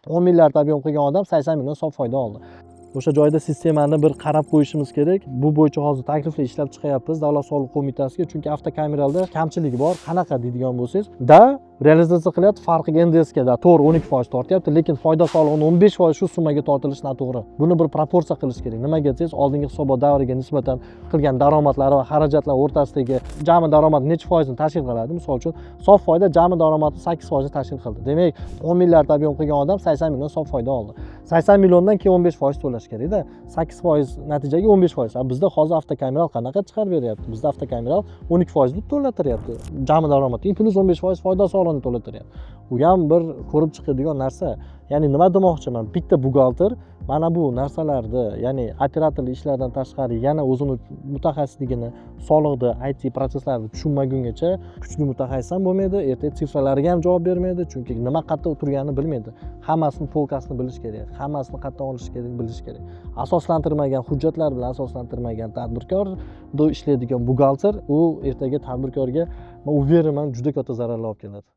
10 milliard ob'yom qilgan odam 80 million sof foyda oldi. O'sha joyda sistemani bir qarab qo'yishimiz kerak. Bu bo'yicha hozir takliflar ishlab chiqyapmiz Davlat soliq qo'mitasiga, chunki avtokameralda kamchiligi bor. Qanaqa deydigan bo'lsangiz, realizatsiya qilyapti, farqiga NDSga to'g'ri 12% tortyapti, lekin foyda solig'ining 15% shu summaga tortilishi noto'g'ri. Buni bir proporsiya qilish kerak. Nimaga desangiz, oldingi hisobot davriga nisbatan qilgan daromadlari va xarajatlar o'rtasidagi jami daromad necha foizni tashkil qiladi? Misol uchun, sof foyda jami daromadning 8% tashkil qildi. Demak, 10 milliard ob'yom qilgan odam 80 million sof foyda oldi. 80 milliondan keyin 15% to'lash kerak-da. 8% natijaga 15%. Bizda hozir avtokameral qanaqa chiqarib beryapti? Bizda avtokameral 12% deb to'latiryapti. Jami daromadning plus 15% foyda solig'ini to'latiryapti. Bu ham bir ko'rib chiqadigan narsa. Ya'ni nima demoqchiman? Bitta buxgalter mana bu narsalarni, ya'ni operatorlik ishlardan tashqari yana o'zini mutaxassisligini, soliqni, IT proseslarni tushunmagungacha kuchli mutaxassis ham bo'lmaydi, ertaga sifralarga ham javob bermaydi, chunki nima qayerda o'tirganini bilmaydi. Hammasini polkasini bilish kerak, hammasini qayerdan olish kerak, bilish kerak. Asoslantirmagan hujjatlar bilan asoslantirmagan tadbirkorda ishlaydigan buxgalter, u ertaga tadbirkorga, men uverman, juda katta zararlar olib keladi.